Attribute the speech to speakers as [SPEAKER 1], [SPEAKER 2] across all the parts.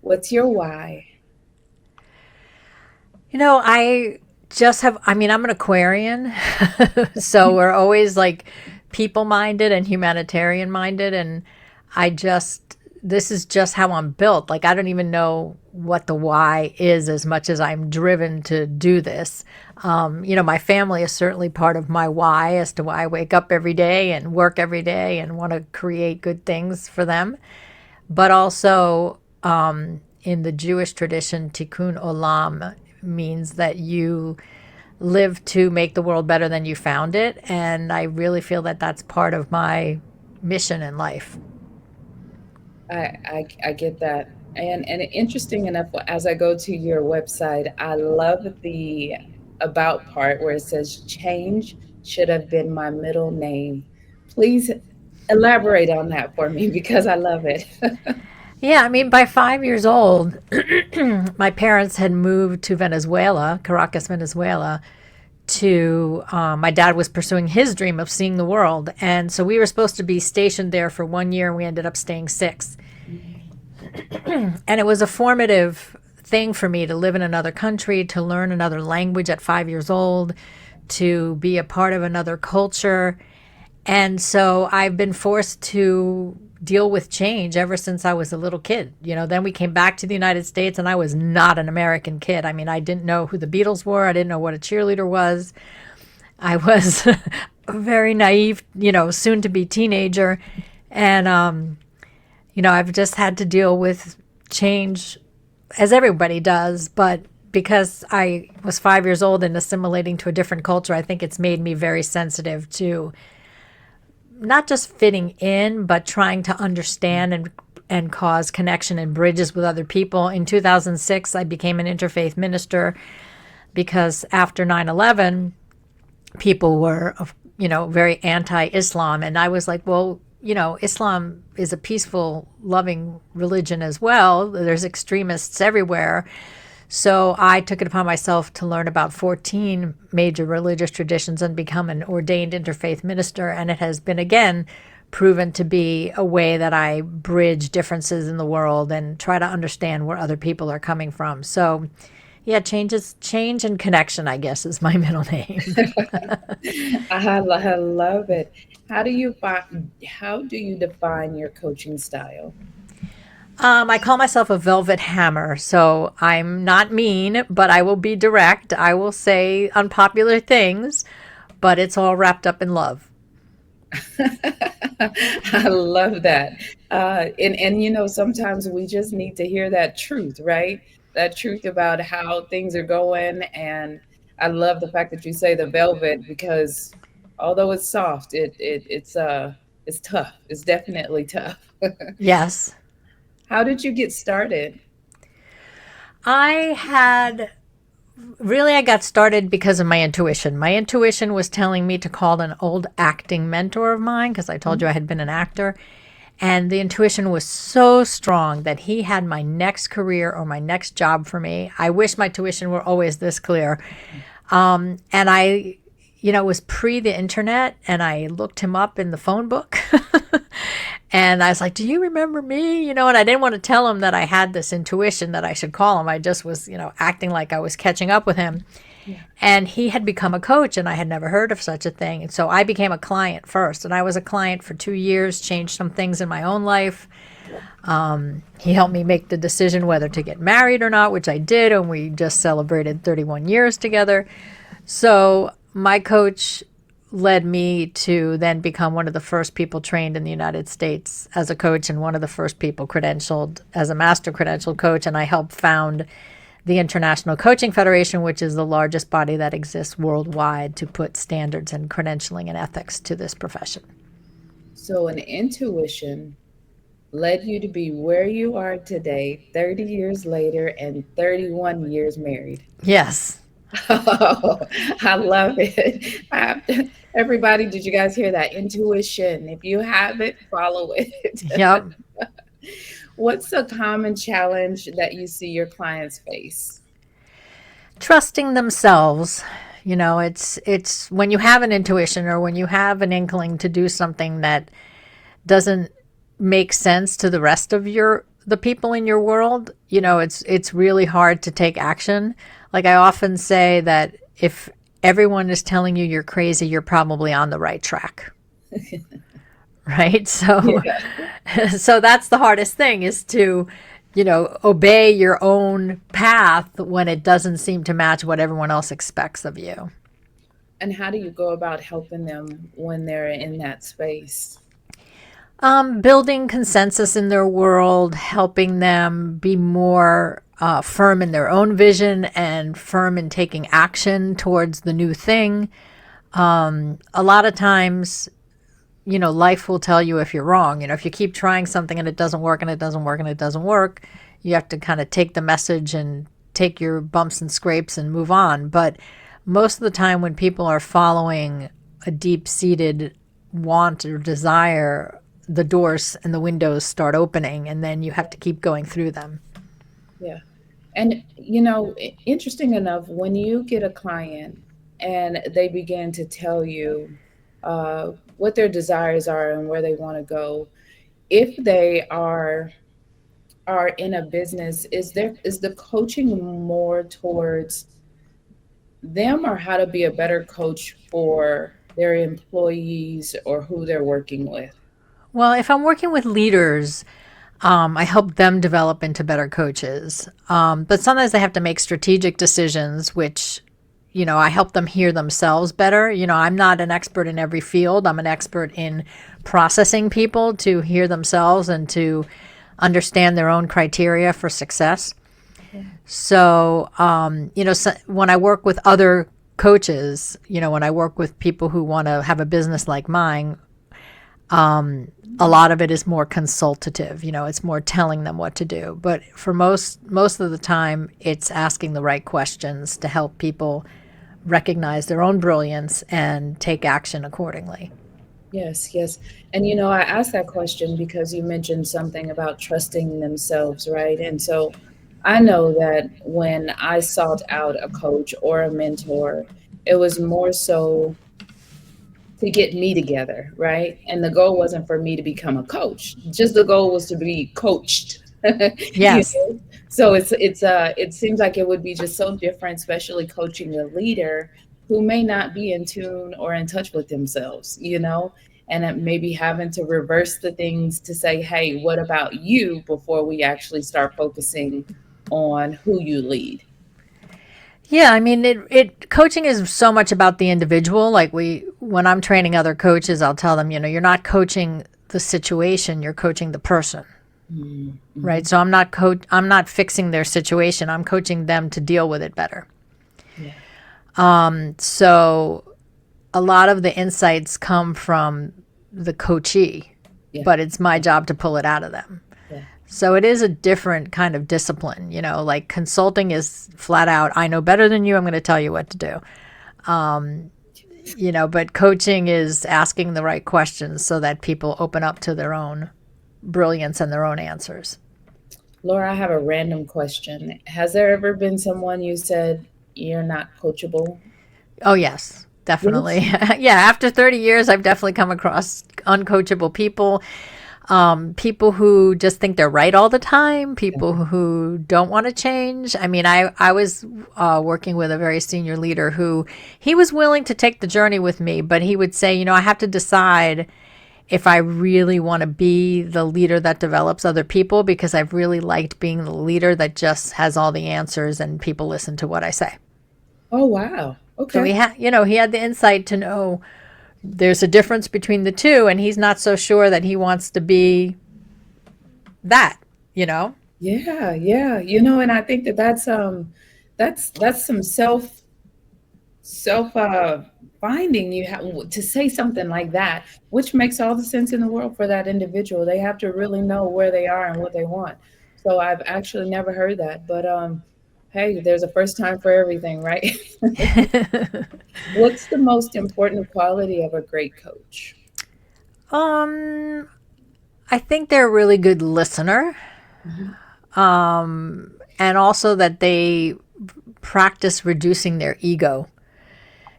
[SPEAKER 1] What's your why?
[SPEAKER 2] I just have, I mean, I'm an Aquarian, so we're always like people minded and humanitarian minded. And this is just how I'm built. Like, I don't even know what the why is as much as I'm driven to do this. My family is certainly part of my why as to why I wake up every day and work every day and want to create good things for them. But also, in the Jewish tradition, tikkun olam means that you live to make the world better than you found it. And I really feel that that's part of my mission in life.
[SPEAKER 1] I get that. And interesting enough, as I go to your website, I love the about part where it says change should have been my middle name. Please elaborate on that for me because I love it.
[SPEAKER 2] Yeah, I mean, by 5 years old, my parents had moved to Venezuela, Caracas, Venezuela, my dad was pursuing his dream of seeing the world. And so we were supposed to be stationed there for 1 year, and we ended up staying 6. And it was a formative thing for me to live in another country, to learn another language at 5 years old, to be a part of another culture. And so I've been forced to deal with change ever since I was a little kid. Then we came back to the United States and I was not an American kid. I mean, I didn't know who the Beatles were. I didn't know what a cheerleader was. I was a very naive, soon to be teenager. And, I've just had to deal with change as everybody does. But because I was 5 years old and assimilating to a different culture, I think it's made me very sensitive to not just fitting in, but trying to understand and cause connection and bridges with other people. In 2006, I became an interfaith minister because after 9/11, people were, very anti-Islam. And I was like, well, Islam is a peaceful, loving religion as well. There's extremists everywhere. So I took it upon myself to learn about 14 major religious traditions and become an ordained interfaith minister. And it has been, again, proven to be a way that I bridge differences in the world and try to understand where other people are coming from. So, yeah, change and connection, I guess, is my middle name.
[SPEAKER 1] I love it. How do you define your coaching style?
[SPEAKER 2] I call myself a velvet hammer, so I'm not mean, but I will be direct. I will say unpopular things, but it's all wrapped up in love.
[SPEAKER 1] I love that. And sometimes we just need to hear that truth, right? That truth about how things are going. And I love the fact that you say the velvet because although it's soft, it's tough. It's definitely tough.
[SPEAKER 2] Yes.
[SPEAKER 1] How did you get started?
[SPEAKER 2] I had really, I got started because of my intuition. My intuition was telling me to call an old acting mentor of mine because I told you I had been an actor. And the intuition was so strong that he had my next career or my next job for me. I wish my tuition were always this clear. And it was pre the internet, and I looked him up in the phone book. And I was like, do you remember me? And I didn't want to tell him that I had this intuition that I should call him. I just was, acting like I was catching up with him.
[SPEAKER 1] Yeah.
[SPEAKER 2] And he had become a coach, and I had never heard of such a thing. And so I became a client first. And I was a client for 2 years, changed some things in my own life. He helped me make the decision whether to get married or not, which I did. And we just celebrated 31 years together. So my coach led me to then become one of the first people trained in the United States as a coach and one of the first people credentialed as a master credentialed coach. And I helped found the International Coaching Federation, which is the largest body that exists worldwide to put standards and credentialing and ethics to this profession.
[SPEAKER 1] So, an intuition led you to be where you are today, 30 years later, and 31 years married.
[SPEAKER 2] Yes.
[SPEAKER 1] Oh, I love it. Everybody, did you guys hear that? Intuition. If you have it, follow it.
[SPEAKER 2] Yep.
[SPEAKER 1] What's a common challenge that you see your clients face?
[SPEAKER 2] Trusting themselves. It's when you have an intuition or when you have an inkling to do something that doesn't make sense to the rest of the people in your world, it's really hard to take action. Like I often say that if everyone is telling you you're crazy, you're probably on the right track. Right? So
[SPEAKER 1] Yeah.
[SPEAKER 2] so that's the hardest thing is to, obey your own path when it doesn't seem to match what everyone else expects of you.
[SPEAKER 1] And how do you go about helping them when they're in that space?
[SPEAKER 2] Building consensus in their world, helping them be more firm in their own vision and firm in taking action towards the new thing. A lot of times, life will tell you if you're wrong. If you keep trying something and it doesn't work and it doesn't work and it doesn't work, you have to kind of take the message and take your bumps and scrapes and move on. But most of the time, when people are following a deep seated want or desire, the doors and the windows start opening, and then you have to keep going through them.
[SPEAKER 1] Yeah. And, interesting enough, when you get a client and they begin to tell you what their desires are and where they want to go, if they are in a business, is the coaching more towards them or how to be a better coach for their employees or who they're working with?
[SPEAKER 2] Well, if I'm working with leaders, I help them develop into better coaches. But sometimes they have to make strategic decisions, which, I help them hear themselves better. I'm not an expert in every field. I'm an expert in processing people to hear themselves and to understand their own criteria for success. So, when I work with other coaches, when I work with people who want to have a business like mine, a lot of it is more consultative. It's more telling them what to do. But for most of the time, it's asking the right questions to help people recognize their own brilliance and take action accordingly.
[SPEAKER 1] Yes, yes. And I asked that question because you mentioned something about trusting themselves, right? And so I know that when I sought out a coach or a mentor, it was more so to get me together, right? And the goal wasn't for me to become a coach. Just the goal was to be coached. you
[SPEAKER 2] Yes.
[SPEAKER 1] know? So it seems like it would be just so different, especially coaching a leader who may not be in tune or in touch with themselves, and maybe having to reverse the things to say, hey, what about you before we actually start focusing on who you lead.
[SPEAKER 2] Yeah, I mean, it coaching is so much about the individual. Like when I'm training other coaches, I'll tell them, you're not coaching the situation, you're coaching the person,
[SPEAKER 1] Mm-hmm.
[SPEAKER 2] right? So I'm not fixing their situation. I'm coaching them to deal with it better.
[SPEAKER 1] Yeah,
[SPEAKER 2] So a lot of the insights come from the coachee,
[SPEAKER 1] yeah,
[SPEAKER 2] but it's my job to pull it out of them.
[SPEAKER 1] yeah.
[SPEAKER 2] So it is a different kind of discipline, like consulting is flat out, I know better than you, I'm going to tell you what to do. But coaching is asking the right questions so that people open up to their own brilliance and their own answers.
[SPEAKER 1] Laura, I have a random question. Has there ever been someone you said you're not coachable?
[SPEAKER 2] Oh, yes, definitely.
[SPEAKER 1] Yes.
[SPEAKER 2] Yeah, after 30 years, I've definitely come across uncoachable people. People who just think they're right all the time, people who don't want to change. I mean, I was working with a very senior leader who he was willing to take the journey with me, but he would say, I have to decide if I really want to be the leader that develops other people because I've really liked being the leader that just has all the answers and people listen to what I say.
[SPEAKER 1] Oh, wow.
[SPEAKER 2] So
[SPEAKER 1] Okay.
[SPEAKER 2] he had the insight to know there's a difference between the two, and he's not so sure that he wants to be that, you know?
[SPEAKER 1] Yeah, yeah. And I think that that's some self finding you have to say something like that, which makes all the sense in the world for that individual. They have to really know where they are and what they want. So I've actually never heard that, but hey, there's a first time for everything, right? What's the most important quality of a great coach?
[SPEAKER 2] um, I think they're a really good listener,
[SPEAKER 1] Mhm.
[SPEAKER 2] and also that they practice reducing their ego.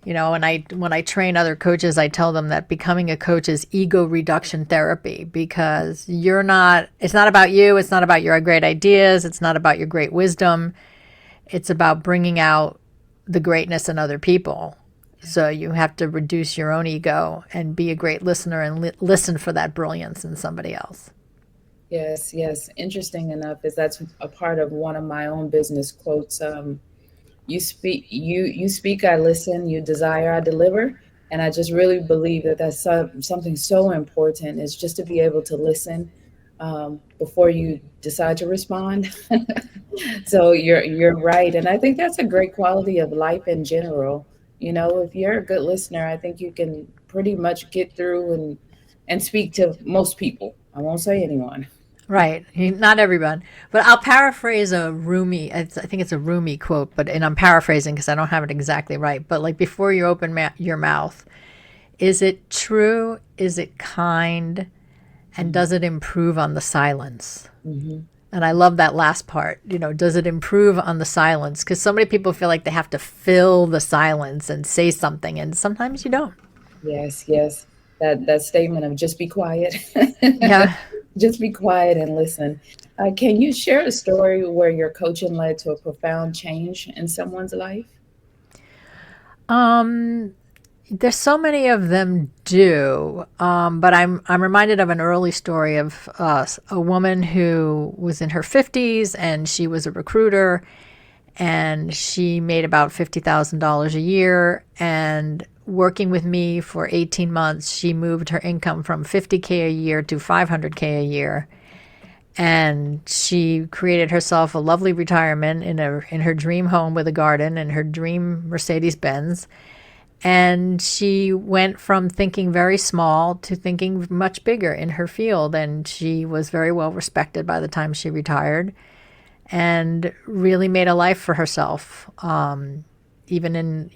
[SPEAKER 2] And I when I train other coaches, I tell them that becoming a coach is ego reduction therapy, because you're not it's not about you, it's not about your great ideas, it's not about your great wisdom. It's about bringing out the greatness in other people. So you have to reduce your own ego and be a great listener and listen for that brilliance in somebody else.
[SPEAKER 1] Yes, yes. Interesting enough is that's a part of one of my own business quotes. You speak, I listen, you desire, I deliver. And I just really believe that that's something so important, is just to be able to listen before you decide to respond. So you're right, and I think that's a great quality of life in general. You know, if you're a good listener, I think you can pretty much get through and speak to most people. I won't say anyone.
[SPEAKER 2] Right. Not everyone. But I'll paraphrase a Rumi. I think it's a Rumi quote, and I'm paraphrasing because I don't have it exactly right. But like, before you open your mouth, is it true? Is it kind? And does it improve on the silence?
[SPEAKER 1] Mm-hmm.
[SPEAKER 2] And I love that last part. Does it improve on the silence? Because so many people feel like they have to fill the silence and say something, and sometimes you don't.
[SPEAKER 1] Yes, yes. That statement of just be quiet.
[SPEAKER 2] Yeah.
[SPEAKER 1] Just be quiet and listen. Can you share a story where your coaching led to a profound change in someone's life?
[SPEAKER 2] Um, there's so many of them do, but I'm reminded of an early story of a woman who was in her 50s, and she was a recruiter, and she made about $50,000 a year. And working with me for 18 months, she moved her income from 50K a year to 500K a year. And she created herself a lovely retirement in her dream home with a garden and her dream Mercedes Benz. And she went from thinking very small to thinking much bigger in her field. And she was very well respected by the time she retired, and really made a life for herself, even in,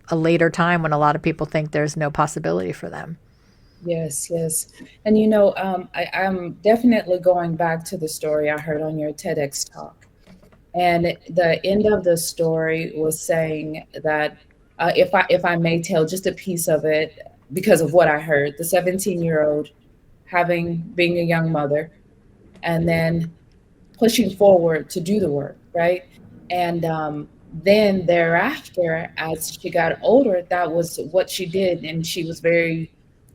[SPEAKER 2] a later time when a lot of people think there's no possibility for them.
[SPEAKER 1] Yes, yes. And you know, I'm definitely going back to the story I heard on your TEDx talk. And the end of the story was saying that if I may tell just a piece of it because of what I heard, the 17-year-old having being a young mother, and then pushing forward to do the work, right? And then thereafter, as she got older, that was what she did. And she was very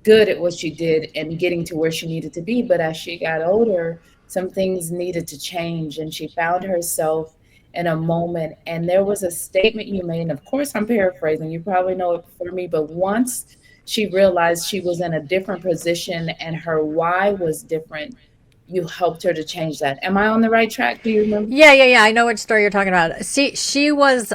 [SPEAKER 1] good at what she did and getting to where she needed to be. But as she got older, some things needed to change. And she found herself in a moment. And there was a statement you made. And of course, I'm paraphrasing. You probably know it before me. But once she realized she was in a different position and her why was different, you helped her to change that. Am I on the right track? Do you remember?
[SPEAKER 2] Yeah, yeah, yeah. I know which story you're talking about. See, she was.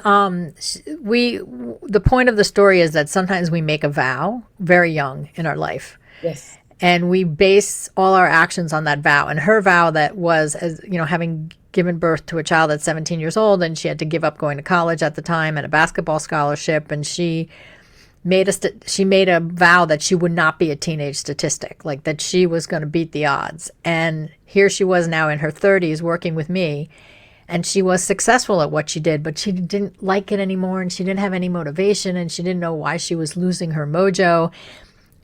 [SPEAKER 2] We. The point of the story is that sometimes we make a vow very young in our life,
[SPEAKER 1] Yes.
[SPEAKER 2] and we base all our actions on that vow. And her vow, that was, as having given birth to a child at 17 years old, and she had to give up going to college at the time and a basketball scholarship, and she made a vow that she would not be a teenage statistic, like that she was going to beat the odds. And here she was now in her 30s working with me, and she was successful at what she did, but she didn't like it anymore, and she didn't have any motivation, and she didn't know why she was losing her mojo.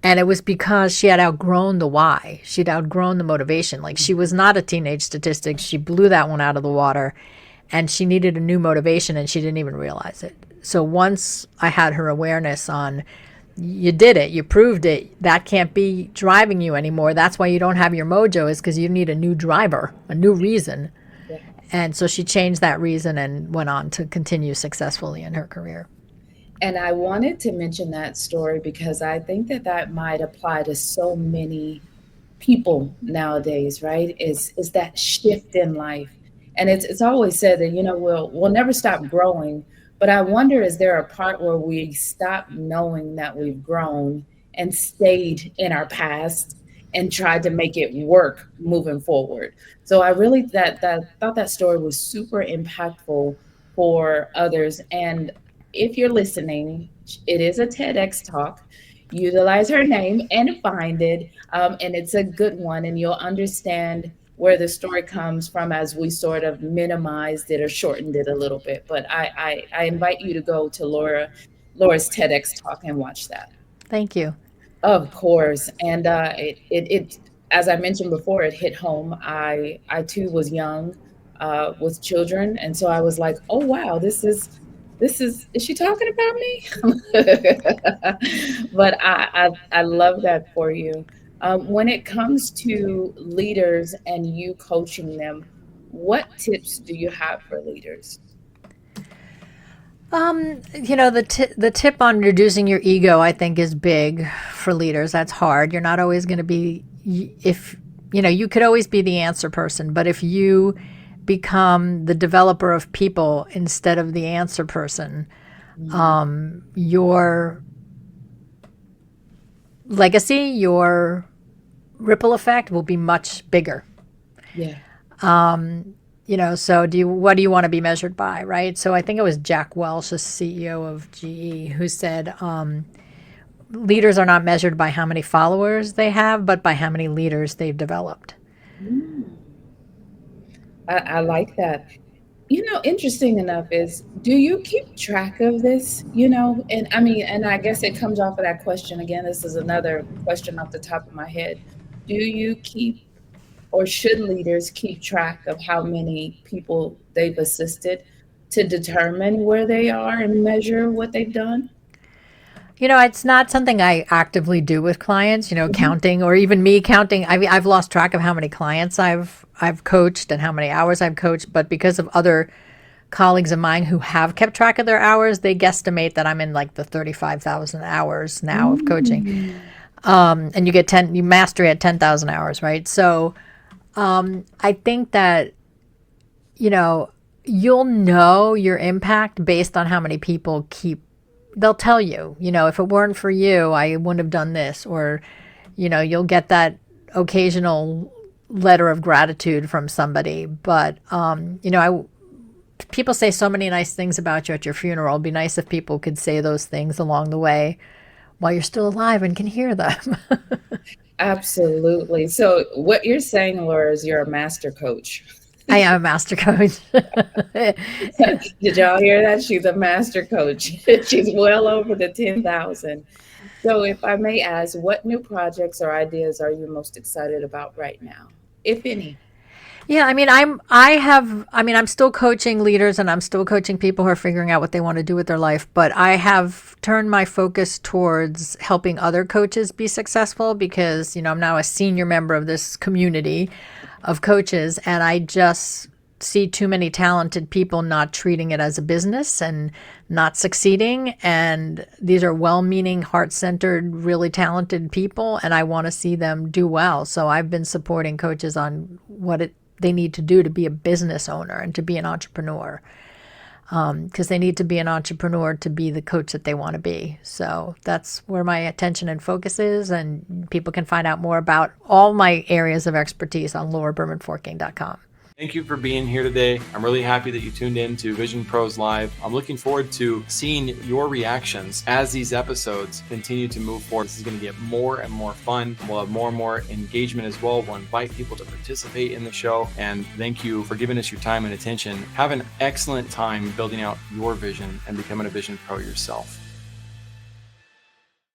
[SPEAKER 2] And it was because she had outgrown the why. She'd outgrown the motivation. Like, she was not a teenage statistic. She blew that one out of the water, and she needed a new motivation, and she didn't even realize it. So once I had her awareness on, you did it, you proved it, that can't be driving you anymore. That's why you don't have your mojo, is because you need a new driver, a new reason.
[SPEAKER 1] Yeah.
[SPEAKER 2] And so she changed that reason and went on to continue successfully in her career.
[SPEAKER 1] And I wanted to mention that story because I think that that might apply to so many people nowadays, right? Is that shift in life. And it's always said that, we'll never stop growing, but I wonder, is there a part where we stop knowing that we've grown and stayed in our past and tried to make it work moving forward? So I really that thought that story was super impactful for others. And if you're listening, it is a TEDx talk. Utilize her name and find it, and it's a good one, and you'll understand where the story comes from as we sort of minimized it or shortened it a little bit. But I invite you to go to Laura's TEDx talk and watch that.
[SPEAKER 2] Thank you.
[SPEAKER 1] Of course, and it as I mentioned before, it hit home. I too was young, with children, and so I was like, oh wow, is she talking about me? But I love that for you. When it comes to leaders and you coaching them, what tips do you have for leaders?
[SPEAKER 2] The tip on reducing your ego, I think, is big for leaders. That's hard. You're not always going to be, if you could always be the answer person, but if you become the developer of people instead of the answer person,
[SPEAKER 1] Mm,
[SPEAKER 2] your legacy, your ripple effect will be much bigger.
[SPEAKER 1] yeah.
[SPEAKER 2] So what do you want to be measured by, right? So I think it was Jack Welch, the CEO of GE, who said, leaders are not measured by how many followers they have, but by how many leaders they've developed.
[SPEAKER 1] Mm, I like that. Interesting enough is, do you keep track of this? And I mean, and I guess it comes off of that question again. This is another question off the top of my head. Do you keep, or should leaders keep track of how many people they've assisted to determine where they are and measure what they've done?
[SPEAKER 2] It's not something I actively do with clients,
[SPEAKER 1] Mhm.
[SPEAKER 2] counting or even me counting. I mean, I've lost track of how many clients I've coached and how many hours I've coached, but because of other colleagues of mine who have kept track of their hours, they guesstimate that I'm in like the 35,000 hours now of coaching.
[SPEAKER 1] Mm.
[SPEAKER 2] And you mastery at 10,000 hours, right? So, I think that, you know, you'll know your impact based on how many people they'll tell you, if it weren't for you, I wouldn't have done this. Or, you'll get that occasional letter of gratitude from somebody. But, people say so many nice things about you at your funeral. It'd be nice if people could say those things along the way while you're still alive and can hear them.
[SPEAKER 1] Absolutely. So what you're saying, Laura, is you're a master coach.
[SPEAKER 2] I am a master coach.
[SPEAKER 1] Did y'all hear that? She's a master coach. She's well over the 10,000. So, if I may ask, what new projects or ideas are you most excited about right now, if any?
[SPEAKER 2] Yeah, I mean, I'm still coaching leaders and I'm still coaching people who are figuring out what they want to do with their life. But I have turned my focus towards helping other coaches be successful because, I'm now a senior member of this community of coaches and I just see too many talented people not treating it as a business and not succeeding. And these are well meaning, heart centered, really talented people. And I want to see them do well. So I've been supporting coaches on they need to do to be a business owner and to be an entrepreneur. Because they need to be an entrepreneur to be the coach that they want to be. So that's where my attention and focus is. And people can find out more about all my areas of expertise on laurabermanforking.com.
[SPEAKER 3] Thank you for being here today. I'm really happy that you tuned in to Vision Pros Live. I'm looking forward to seeing your reactions as these episodes continue to move forward. This is going to get more and more fun. We'll have more and more engagement as well. We'll invite people to participate in the show. And thank you for giving us your time and attention. Have an excellent time building out your vision and becoming a Vision Pro yourself.